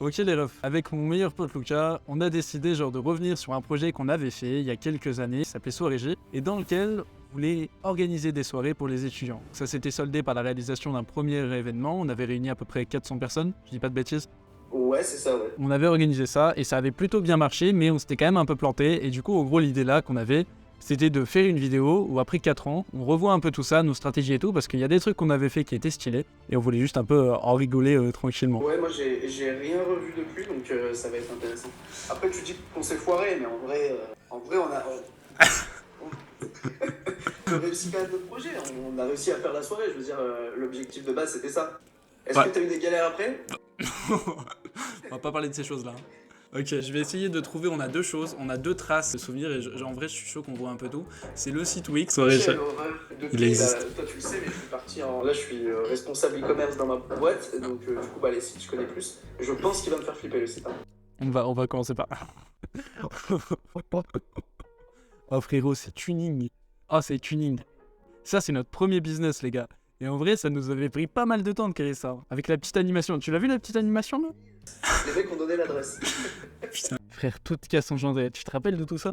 Ok les refs, avec mon meilleur pote Lucas, on a décidé genre de revenir sur un projet qu'on avait fait il y a quelques années, qui s'appelait Soirée G, et dans lequel on voulait organiser des soirées pour les étudiants. Ça s'était soldé par la réalisation d'un premier événement, on avait réuni à peu près 400 personnes, je dis pas de bêtises. Ouais, c'est ça, ouais. On avait organisé ça et ça avait plutôt bien marché, mais on s'était quand même un peu planté, et du coup en gros l'idée là qu'on avait, c'était de faire une vidéo où après 4 ans, on revoit un peu tout ça, nos stratégies et tout, parce qu'il y a des trucs qu'on avait fait qui étaient stylés, et on voulait juste un peu en rigoler tranquillement. Ouais, moi j'ai rien revu depuis, donc ça va être intéressant. Après, tu dis qu'on s'est foiré, mais en vrai, on a réussi quand même notre projet. On a réussi à faire la soirée. Je veux dire, l'objectif de base, c'était ça. Est-ce que t'as eu des galères après? On va pas parler de ces choses-là. Ok, je vais essayer de trouver, on a deux choses, on a deux traces de souvenirs, et en vrai je suis chaud qu'on voit un peu tout. C'est le site Wix. Depuis, Il existe. toi tu le sais, mais je suis parti en... Là, je suis responsable e-commerce dans ma boîte, donc du coup, les sites, je connais plus. Je pense qu'il va me faire flipper le site. Hein. On va commencer par... Oh frérot, c'est tuning. Oh, c'est tuning. Ça, c'est notre premier business, les gars. Et en vrai, ça nous avait pris pas mal de temps de créer ça. Avec la petite animation. Tu l'as vu, la petite animation, là? Les mecs ont donné l'adresse. Putain. Frère, toute casse engendrée. Tu te rappelles de tout ça?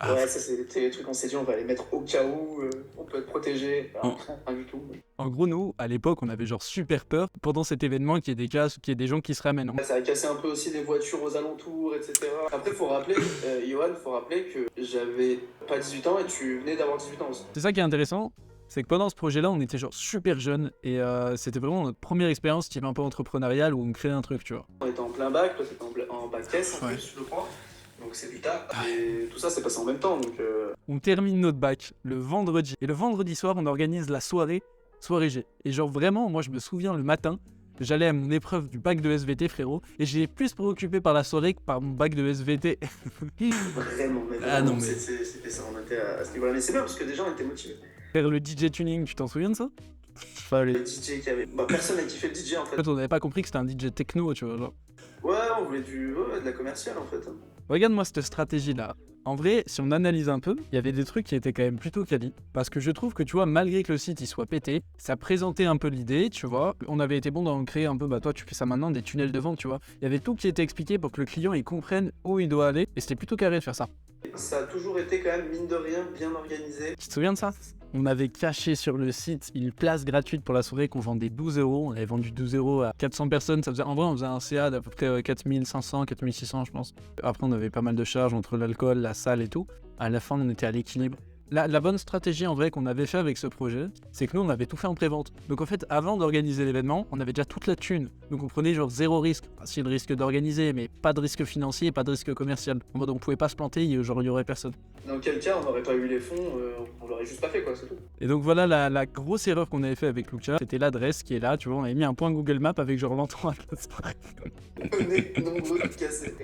Ouais, ça c'est les trucs qu'on s'est dit, on va les mettre au cas où, on peut être protégé. Rien du tout. En gros, nous, à l'époque, on avait genre super peur pendant cet événement qu'il y ait des cas, qu'il y ait des gens qui se ramènent. Ça a cassé un peu aussi des voitures aux alentours, etc. Après, faut rappeler, Johan, faut rappeler que j'avais pas 18 ans et tu venais d'avoir 18 ans aussi. C'est ça qui est intéressant, c'est que pendant ce projet-là, on était genre super jeunes et c'était vraiment notre première expérience type un peu entrepreneuriale où on créait un truc, tu vois. On était en plein bac, toi t'étais en bac S en plus, je crois. Donc c'est du tard. Et tout ça s'est passé en même temps, donc... On termine notre bac le vendredi. Et le vendredi soir, on organise la soirée G. Et genre vraiment, moi je me souviens le matin, j'allais à mon épreuve du bac de SVT, frérot, et j'ai plus préoccupé par la soirée que par mon bac de SVT. Vraiment, mais Ah non, mais... c'était ça, on était à ce niveau-là. Mais c'est bien parce que déjà on était motivés. Faire le DJ tuning, tu t'en souviens de ça? Enfin, Le DJ qui avait... personne n'a kiffé le DJ en fait. En fait, on n'avait pas compris que c'était un DJ techno, tu vois. Genre. Ouais, on voulait de la commerciale en fait. Regarde-moi cette stratégie-là. En vrai, si on analyse un peu, il y avait des trucs qui étaient quand même plutôt quali. Parce que je trouve que, tu vois, malgré que le site il soit pété, ça présentait un peu l'idée, tu vois. On avait été bon d'en créer un peu, bah toi tu fais ça maintenant, des tunnels de vente, tu vois. Il y avait tout qui était expliqué pour que le client il comprenne où il doit aller. Et c'était plutôt carré de faire ça. Ça a toujours été quand même, mine de rien, bien organisé. Tu te souviens de ça? On avait caché sur le site une place gratuite pour la soirée qu'on vendait 12 €. On avait vendu 12 € à 400 personnes. Ça faisait, en vrai, on faisait un CA d'à peu près 4500, 4600, je pense. Après, on avait pas mal de charges entre l'alcool, la salle et tout. À la fin, on était à l'équilibre. La bonne stratégie en vrai qu'on avait fait avec ce projet, c'est que nous on avait tout fait en pré-vente. Donc en fait, avant d'organiser l'événement, on avait déjà toute la thune. Donc on prenait genre zéro risque. Enfin, si le risque d'organiser, mais pas de risque financier, pas de risque commercial. En mode on pouvait pas se planter, genre il y aurait personne. Dans quel cas on n'aurait pas eu les fonds, on l'aurait juste pas fait quoi, c'est tout. Et donc voilà la grosse erreur qu'on avait fait avec Lucas, c'était l'adresse qui est là, tu vois, on avait mis un point Google Maps avec genre l'entrée à la On est nombreux de casser.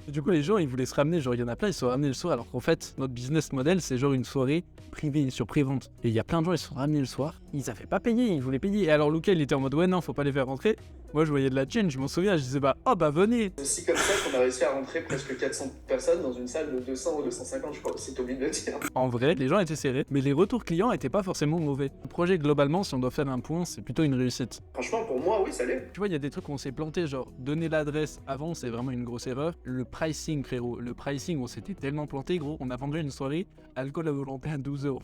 Du coup les gens ils voulaient se ramener, genre il y en a plein, ils se sont ramenés le soir, alors qu'en fait notre business model c'est genre une soirée privée sur pré-vente. Et il y a plein de gens ils se sont ramenés le soir, ils avaient pas payé, ils voulaient payer. Et alors Lucas il était en mode ouais non faut pas les faire rentrer. Moi je voyais de la thune, je m'en souviens, je disais bah oh bah venez. C'est aussi comme ça qu'on a réussi à rentrer presque 400 personnes dans une salle de 200 ou 250 je crois, si t'as oublié de le dire. En vrai les gens étaient serrés, mais les retours clients étaient pas forcément mauvais. Le projet globalement si on doit faire un point c'est plutôt une réussite. Franchement pour moi oui ça l'est. Tu vois il y a des trucs où on s'est planté, genre donner l'adresse avant c'est vraiment une grosse erreur. Le pricing frérot, le pricing on s'était tellement planté gros, on a vendu une soirée alcool à volonté à 12 €.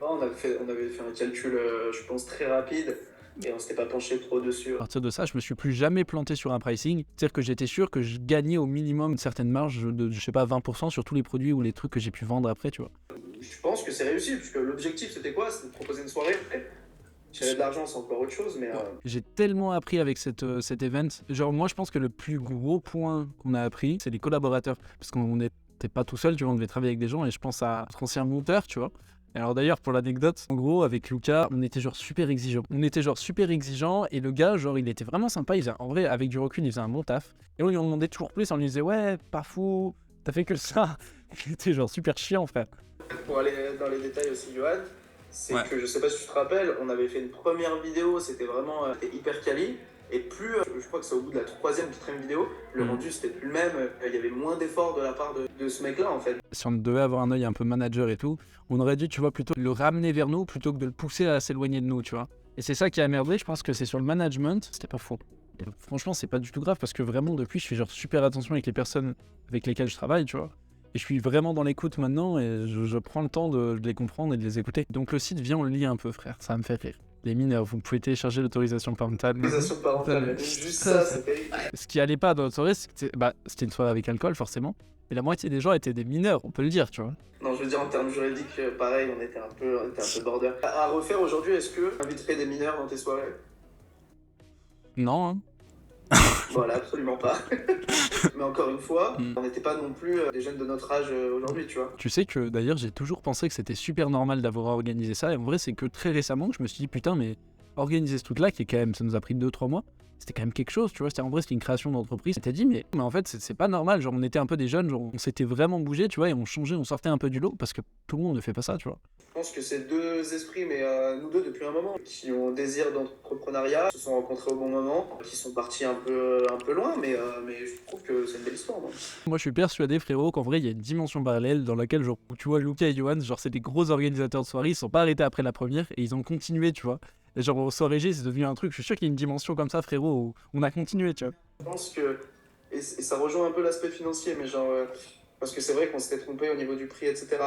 On avait fait un calcul je pense très rapide et on s'était pas penché trop dessus. À partir de ça, je me suis plus jamais planté sur un pricing. C'est-à-dire que j'étais sûr que je gagnais au minimum une certaine marge de, je sais pas, 20% sur tous les produits ou les trucs que j'ai pu vendre après, tu vois. Je pense que c'est réussi, puisque l'objectif c'était quoi? C'était de proposer une soirée. Tirer de l'argent, c'est encore autre chose, mais... J'ai tellement appris avec cet event. Genre, moi, je pense que le plus gros point qu'on a appris, c'est les collaborateurs. Parce qu'on n'était pas tout seul, tu vois, on devait travailler avec des gens. Et je pense à notre ancien monteur, tu vois. Alors d'ailleurs, pour l'anecdote, en gros, avec Lucas, on était genre super exigeants. Et le gars, genre, il était vraiment sympa. En vrai, avec du recul, il faisait un bon taf. Et on lui en demandait toujours plus. On lui disait, ouais, pas fou, t'as fait que ça. Il était genre super chiant, frère. Pour aller dans les détails aussi, Johan, c'est que je sais pas si tu te rappelles, on avait fait une première vidéo, c'était vraiment hyper quali. Et plus, je crois que c'est au bout de la 3e, 4e vidéo, le rendu c'était plus le même, il y avait moins d'efforts de la part de ce mec-là en fait. Si on devait avoir un œil un peu manager et tout, on aurait dû, tu vois, plutôt le ramener vers nous plutôt que de le pousser à s'éloigner de nous, tu vois. Et c'est ça qui a merdé, je pense que c'est sur le management, c'était pas faux. Et franchement, c'est pas du tout grave parce que vraiment, depuis, je fais genre super attention avec les personnes avec lesquelles je travaille, tu vois. Et je suis vraiment dans l'écoute maintenant et je prends le temps de les comprendre et de les écouter. Donc le site, viens, on le lit un peu, frère, ça me fait rire. Les mineurs, vous pouvez télécharger l'autorisation parentale. L'autorisation parentale, même juste ça, c'est terrible. Ce qui allait pas dans notre soirée, c'était une soirée avec alcool, forcément. Et la moitié des gens étaient des mineurs, on peut le dire, tu vois. Non, je veux dire, en termes juridiques, pareil, on était un peu border. À refaire aujourd'hui, est-ce que tu inviterais des mineurs dans tes soirées? Non, hein. Voilà, absolument pas. Mais encore une fois, on n'était pas non plus des jeunes de notre âge aujourd'hui, tu vois. Tu sais que d'ailleurs, j'ai toujours pensé que c'était super normal d'avoir organisé ça. Et en vrai, c'est que très récemment que je me suis dit, putain, mais organiser ce truc-là, qui est quand même, ça nous a pris 2-3 mois, c'était quand même quelque chose, tu vois. En vrai, c'était une création d'entreprise. T'as dit, mais en fait, c'est pas normal. Genre, on était un peu des jeunes, genre, on s'était vraiment bougé, tu vois, et on changeait, on sortait un peu du lot parce que tout le monde ne fait pas ça, tu vois. Je pense que c'est deux esprits, mais nous deux depuis un moment, qui ont désir d'entrepreneuriat, se sont rencontrés au bon moment, qui sont partis un peu loin, mais je trouve que c'est une belle histoire. Moi, je suis persuadé, frérot, qu'en vrai, il y a une dimension parallèle dans laquelle, genre, tu vois, Lucas et Johan, genre, c'est des gros organisateurs de soirées, ils sont pas arrêtés après la première et ils ont continué, tu vois. Et genre, au soirée G, c'est devenu un truc, je suis sûr qu'il y a une dimension comme ça, frérot, où on a continué, tu vois. Je pense que, et ça rejoint un peu l'aspect financier, mais genre, parce que c'est vrai qu'on s'était trompé au niveau du prix, etc.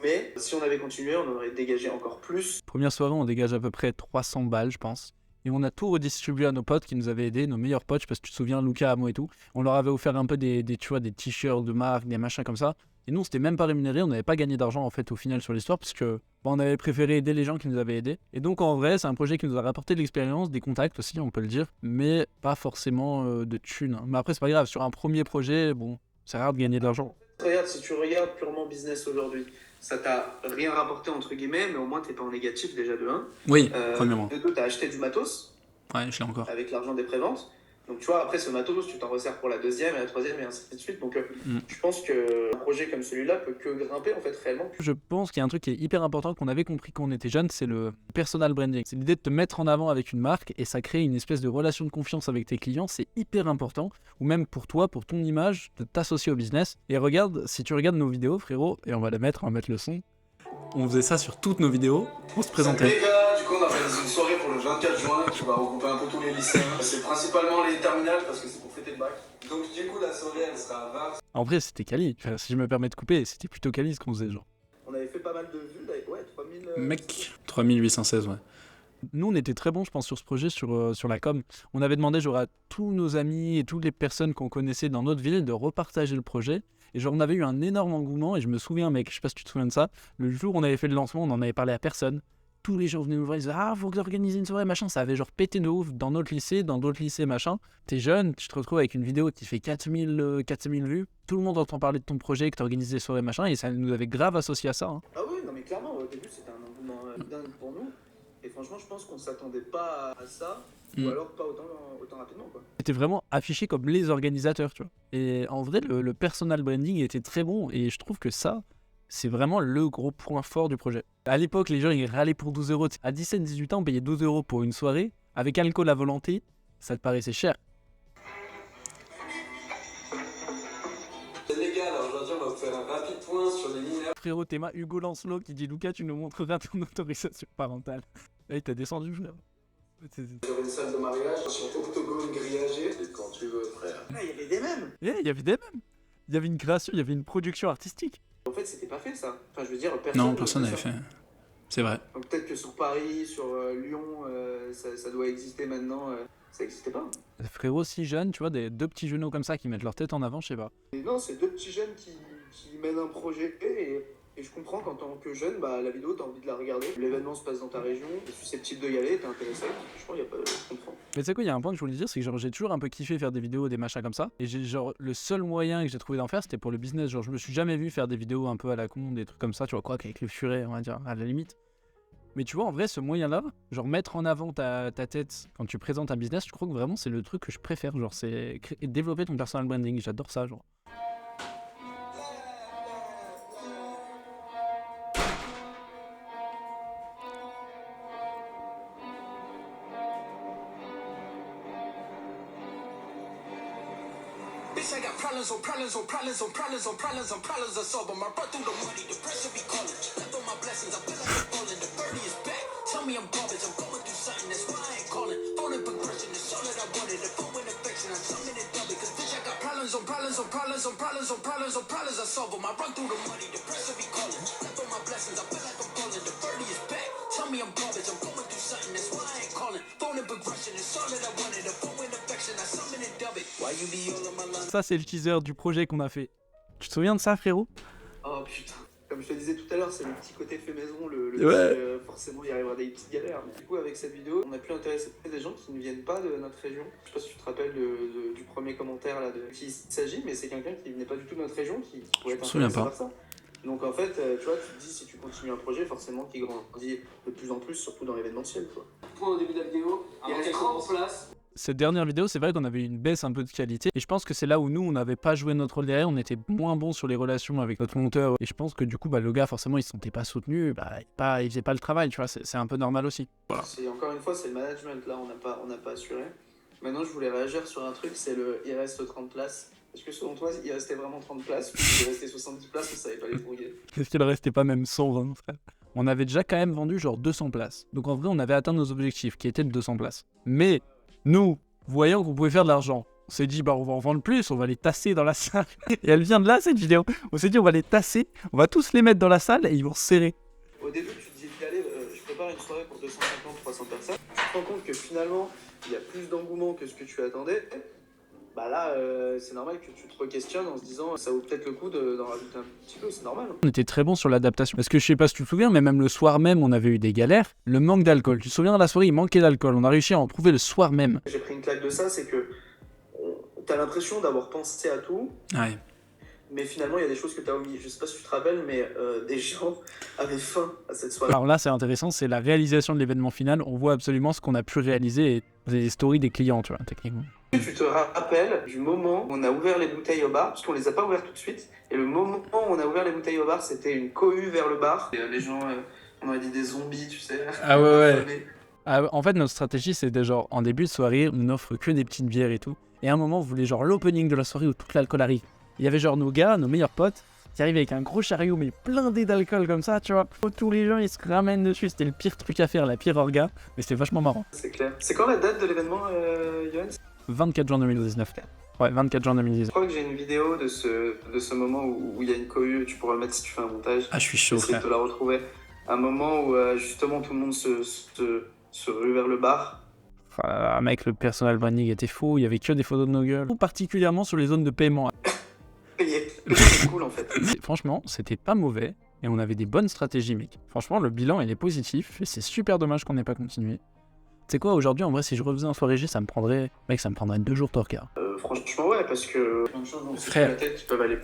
Mais si on avait continué, on aurait dégagé encore plus. Première soirée, on dégage à peu près 300 balles, je pense. Et on a tout redistribué à nos potes qui nous avaient aidés, nos meilleurs potes, parce que tu te souviens, Lucas, Amo et tout. On leur avait offert un peu tu vois, des t-shirts de marque, des machins comme ça. Et nous, on s'était même pas rémunéré, on n'avait pas gagné d'argent en fait au final sur l'histoire, parce que on avait préféré aider les gens qui nous avaient aidés. Et donc en vrai, c'est un projet qui nous a rapporté de l'expérience, des contacts aussi, on peut le dire, mais pas forcément de thunes. Mais après, c'est pas grave, sur un premier projet, bon, c'est rare de gagner de l'argent. Regarde, si tu regardes purement business aujourd'hui, ça t'a rien rapporté entre guillemets, mais au moins t'es pas en négatif déjà de 1. Oui, premièrement. De 2, t'as acheté du matos. Ouais, je l'ai encore. Avec l'argent des préventes. Donc tu vois, après ce matos, tu t'en resserres pour la deuxième et la troisième et ainsi de suite. Donc je pense qu'un projet comme celui-là peut que grimper en fait réellement. Je pense qu'il y a un truc qui est hyper important qu'on avait compris quand on était jeune, c'est le personal branding. C'est l'idée de te mettre en avant avec une marque et ça crée une espèce de relation de confiance avec tes clients. C'est hyper important. Ou même pour toi, pour ton image, de t'associer au business. Et regarde, si tu regardes nos vidéos, frérot, et on va on va mettre le son. On faisait ça sur toutes nos vidéos. On se présentait. Salut les gars, du coup on organise une soirée pour le 24 juin qui va regrouper un peu tous les lycéens. C'est principalement les terminales parce que c'est pour fêter le bac. Donc du coup la soirée elle sera à 20. En vrai c'était quali, enfin, si je me permets de couper, c'était plutôt quali ce qu'on faisait genre. On avait fait pas mal de vues, ouais 3000... Mec, 3816 ouais. Nous on était très bons je pense sur ce projet, sur la com. On avait demandé genre à tous nos amis et toutes les personnes qu'on connaissait dans notre ville de repartager le projet. Et genre on avait eu un énorme engouement et je me souviens mec, je sais pas si tu te souviens de ça, le jour où on avait fait le lancement on en avait parlé à personne. Tous les gens venaient nous voir, ils disaient ah faut organiser une soirée machin, ça avait genre pété de ouf dans notre lycée, dans d'autres lycées machin. T'es jeune, tu te retrouves avec une vidéo qui fait 4000 vues, tout le monde entend parler de ton projet, que t'organises des soirées machin et ça nous avait grave associé à ça. Hein. Ah oui non mais clairement au début c'était un engouement dingue pour nous. Et franchement, je pense qu'on s'attendait pas à ça, ou alors pas autant rapidement, quoi. C'était vraiment affiché comme les organisateurs, tu vois. Et en vrai, le personal branding était très bon, et je trouve que ça, c'est vraiment le gros point fort du projet. À l'époque, les gens, ils râlaient pour 12 euros. À 17-18 ans, on payait 12 euros pour une soirée, avec alcool à volonté, ça te paraissait cher. Les gars, alors aujourd'hui, on va faire un rapide point sur les mineurs. Frérot, Théma, Hugo Lancelot qui dit Lucas, tu nous montreras ton autorisation parentale. Là, il t'a descendu, frère. J'aurais une salle de mariage sur octogone grillagé. C'est quand tu veux, frère. Ah, il y avait des mèmes. Il y avait des mèmes. Il y avait une création, il y avait une production artistique. En fait, c'était pas fait ça. Enfin, je veux dire, personne n'avait fait. C'est vrai. Donc peut-être que sur Paris, sur Lyon, ça doit exister maintenant. Ça existait pas. Frérot, si jeune, tu vois, deux petits genoux comme ça qui mettent leur tête en avant, je sais pas. Et non, c'est deux petits jeunes qui mènent un projet et je comprends qu'en tant que jeune, bah, la vidéo, t'as envie de la regarder. L'événement se passe dans ta région, t'es susceptible de y aller, t'es intéressé. Je pense je comprends. Mais tu sais quoi, il y a un point que je voulais dire, c'est que genre, j'ai toujours un peu kiffé faire des vidéos, des machins comme ça. Et le seul moyen que j'ai trouvé d'en faire, c'était pour le business. Genre, je me suis jamais vu faire des vidéos un peu à la con, des trucs comme ça, tu vois, quoi, qu'avec le furet, on va dire, à la limite. Mais tu vois, en vrai, ce moyen-là, genre mettre en avant ta tête quand tu présentes un business, je crois que vraiment c'est le truc que je préfère. Genre, c'est développer ton personal branding. J'adore ça, genre. I got problems on problems on problems on problems on problems on problems I solve them. I run through the money, the pressure be calling. Left on my blessings, I feel like I'm falling. The 30 is back. Tell me I'm garbage, I'm going through something, that's why I ain't calling. phone and progression, it's all that I wanted. The phone and affection, I'm something to double. Cause bitch, I got problems on problems on problems on problems on problems on problems, I solve them. I run through the money, the pressure be calling. Left on my blessings, I feel like I'm falling. The birdie is back, tell me I'm garbage. I'm going through something, that's why I ain't calling. Phone and progression, it's all that I wanted. The phone and affection, I'm something to double. Why you be all on my line? Ça, c'est le teaser du projet qu'on a fait. Tu te souviens de ça, frérot? Oh putain, comme je te disais tout à l'heure, c'est le petit côté fait maison, Ouais. forcément il y arrivera des petites galères. Mais du coup avec cette vidéo, on a pu intéresser des gens qui ne viennent pas de notre région. Je sais pas si tu te rappelles du premier commentaire là de qui il s'agit, mais c'est quelqu'un qui venait pas du tout de notre région, qui pourrait être intéressé par ça. Donc en fait, tu vois, tu te dis si tu continues un projet, forcément qu'il grandit de plus en plus, surtout dans l'événementiel, quoi. Point au début de la vidéo, il reste 30 places. Cette dernière vidéo, c'est vrai qu'on avait une baisse un peu de qualité. Et je pense que c'est là où nous, on n'avait pas joué notre rôle derrière. On était moins bon sur les relations avec notre monteur. Et je pense que du coup, le gars, forcément, il se sentait pas soutenu. Il faisait pas le travail, tu vois. C'est un peu normal aussi. Voilà. Encore une fois, c'est le management. Là, on n'a pas assuré. Maintenant, je voulais réagir sur un truc, c'est il reste 30 places. Est-ce que selon toi, il restait vraiment 30 places ou il restait 70 places, on savait pas les brouiller? Est-ce qu'il restait pas même 120, frère? On avait déjà quand même vendu genre 200 places. Donc en vrai, on avait atteint nos objectifs, qui étaient de 200 places. Mais nous, voyant qu'on pouvait faire de l'argent, on s'est dit, on va en vendre plus, on va les tasser dans la salle. Et elle vient de là, cette vidéo. On s'est dit, on va les tasser, on va tous les mettre dans la salle et ils vont se serrer. Au début, tu te dis, allez, je prépare une soirée pour 250, 300 personnes. Tu te rends compte que finalement, il y a plus d'engouement que ce que tu attendais. Bah là, c'est normal que tu te re-questionnes en se disant, ça vaut peut-être le coup d'en rajouter un petit peu, c'est normal. On était très bon sur l'adaptation. Parce que je sais pas si tu te souviens, mais même le soir même, on avait eu des galères. Le manque d'alcool. Tu te souviens, dans la soirée, il manquait d'alcool. On a réussi à en trouver le soir même. J'ai pris une claque de ça, c'est que t'as l'impression d'avoir pensé à tout. Ouais. Mais finalement, il y a des choses que tu as omis. Je sais pas si tu te rappelles, mais des gens avaient faim à cette soirée. Alors là, c'est intéressant, c'est la réalisation de l'événement final. On voit absolument ce qu'on a pu réaliser et les stories des clients, tu vois, techniquement. Tu te rappelles du moment où on a ouvert les bouteilles au bar, parce qu'on les a pas ouvertes tout de suite. Et le moment où on a ouvert les bouteilles au bar, c'était une cohue vers le bar. Et, les gens, on aurait dit des zombies, tu sais. Ah ouais. En fait, notre stratégie, c'était genre, en début de soirée, on n'offre que des petites bières et tout. Et à un moment, on voulait genre l'opening de la soirée où tout l'alcool arrive. Il y avait genre nos gars, nos meilleurs potes, qui arrivaient avec un gros chariot mais blindé d'alcool comme ça, tu vois. Tous les gens, ils se ramènent dessus. C'était le pire truc à faire, la pire orga. Mais c'était vachement marrant. C'est clair. C'est quand la date de l'événement, Johan? 24 juin 2019. Ouais, 24 juin 2019. Je crois que j'ai une vidéo de ce moment où il y a une cohue, tu pourras le mettre si tu fais un montage. Ah, je suis chaud, Essayer frère. de te la retrouver. Un moment où justement tout le monde se rue vers le bar. Ah, mec, le personal branding était fou, il y avait que des photos de nos gueules. Particulièrement sur les zones de paiement. C'est cool en fait. Franchement, c'était pas mauvais et on avait des bonnes stratégies, mec. Franchement, le bilan, il est positif et c'est super dommage qu'on n'ait pas continué. Tu sais quoi, aujourd'hui, en vrai, si je refaisais un soirée G, ça me prendrait 2 jours Torca. Franchement, ouais, parce que plein de choses dans Frère. la tête qui peuvent aller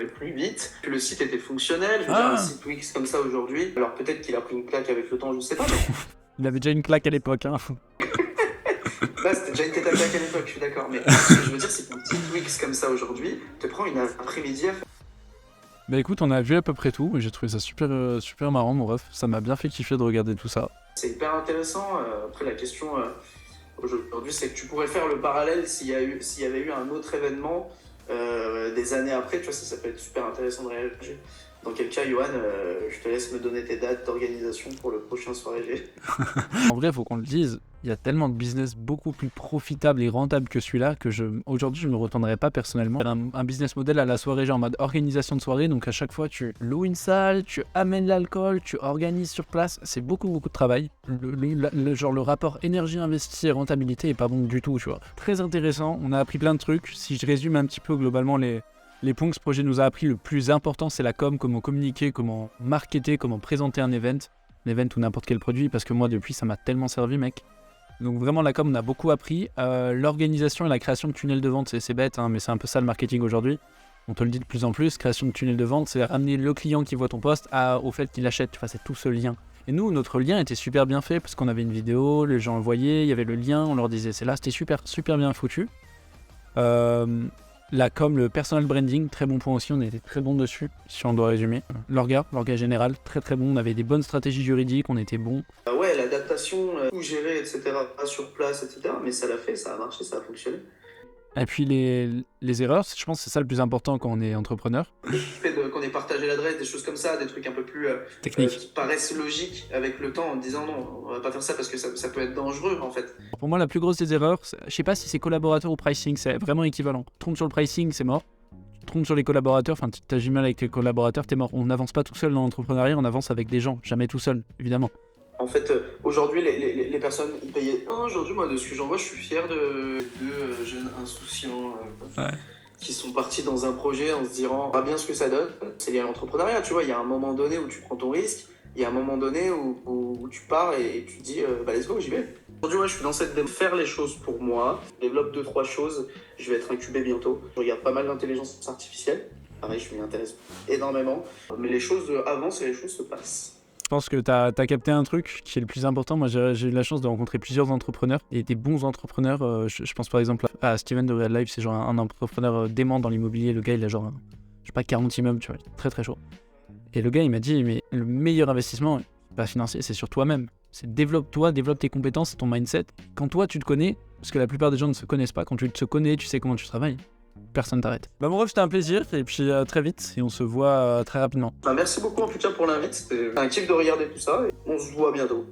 plus vite. Que le site était fonctionnel. Je veux dire, un site Wix comme ça aujourd'hui. Alors peut-être qu'il a pris une claque avec le temps, je sais pas. Mais... Il avait déjà une claque à l'époque, hein. Là, c'était déjà une tête à claque à l'époque, je suis d'accord. Mais ce que je veux dire, c'est qu'un petit Wix comme ça aujourd'hui te prend une après-midi à faire. Bah écoute, on a vu à peu près tout et j'ai trouvé ça super marrant, mon ref. Ça m'a bien fait kiffer de regarder tout ça. C'est hyper intéressant. Après, la question aujourd'hui, c'est que tu pourrais faire le parallèle s'il y avait eu un autre événement des années après. Tu vois, ça peut être super intéressant de réagir. Dans quel cas, Johan, je te laisse me donner tes dates d'organisation pour le prochain soirée G. En vrai, il faut qu'on le dise, il y a tellement de business beaucoup plus profitable et rentable que celui-là que aujourd'hui, je ne me retournerai pas personnellement. Un business model à la soirée G en mode organisation de soirée, donc à chaque fois, tu loues une salle, tu amènes l'alcool, tu organises sur place. C'est beaucoup de travail. Le rapport énergie investie et rentabilité est pas bon du tout, tu vois. Très intéressant, on a appris plein de trucs. Si je résume un petit peu globalement les points que ce projet nous a appris, le plus important, c'est la com, comment communiquer, comment marketer, comment présenter un event ou n'importe quel produit, parce que moi, depuis, ça m'a tellement servi, mec. Donc vraiment, la com, on a beaucoup appris. L'organisation et la création de tunnels de vente, c'est bête, hein, mais c'est un peu ça le marketing aujourd'hui. On te le dit de plus en plus, création de tunnels de vente, c'est ramener le client qui voit ton post au fait qu'il achète, tu vois, c'est tout ce lien. Et nous, notre lien était super bien fait, parce qu'on avait une vidéo, les gens le voyaient, il y avait le lien, on leur disait c'est là, c'était super bien foutu. La com, le personal branding, très bon point aussi, on était très bon dessus, si on doit résumer. L'orga général, très bon, on avait des bonnes stratégies juridiques, on était bon. Ouais, l'adaptation, tout gérer, etc., sur place, etc., mais ça l'a fait, ça a marché, ça a fonctionné. Et puis les erreurs, je pense que c'est ça le plus important quand on est entrepreneur. Le fait qu'on ait partagé l'adresse, des choses comme ça, des trucs un peu plus Technique. qui paraissent logiques avec le temps en disant non, on va pas faire ça parce que ça peut être dangereux en fait. Pour moi, la plus grosse des erreurs, je sais pas si c'est collaborateur ou pricing, c'est vraiment équivalent. Tu te trompes sur le pricing, c'est mort. Tu te trompes sur les collaborateurs, enfin, tu as du mal avec les collaborateurs, t'es mort. On n'avance pas tout seul dans l'entrepreneuriat, on avance avec des gens, jamais tout seul, évidemment. En fait, aujourd'hui, les personnes, ils payaient. Aujourd'hui, moi, de ce que j'en vois, je suis fier de jeunes insouciants qui sont partis dans un projet en se disant, on verra bien ce que ça donne. C'est lié à l'entrepreneuriat, tu vois. Il y a un moment donné où tu prends ton risque, il y a un moment donné où tu pars et tu te dis, bah, let's go, j'y vais. Aujourd'hui, moi, je suis dans cette de faire les choses pour moi. Je développe 2-3 choses. Je vais être incubé bientôt. Je regarde pas mal d'intelligence artificielle. Pareil, je m'y intéresse énormément. Mais les choses avancent et les choses se passent. Je pense que tu as capté un truc qui est le plus important. Moi, j'ai eu la chance de rencontrer plusieurs entrepreneurs et des bons entrepreneurs. Je pense par exemple à Steven de Real Life, c'est genre un entrepreneur dément dans l'immobilier. Le gars, il a genre, je sais pas, 40 immeubles, tu vois, très très chaud. Et le gars, il m'a dit, mais le meilleur investissement, pas financier, c'est sur toi-même. C'est développe-toi, développe tes compétences, ton mindset. Quand toi, tu te connais, parce que la plupart des gens ne se connaissent pas, quand tu te connais, tu sais comment tu travailles. Personne t'arrête. Bah mon ref, c'était un plaisir et puis très vite et on se voit très rapidement. Bah, merci beaucoup en tout cas pour l'invite, c'était un kiff de regarder tout ça et on se voit bientôt.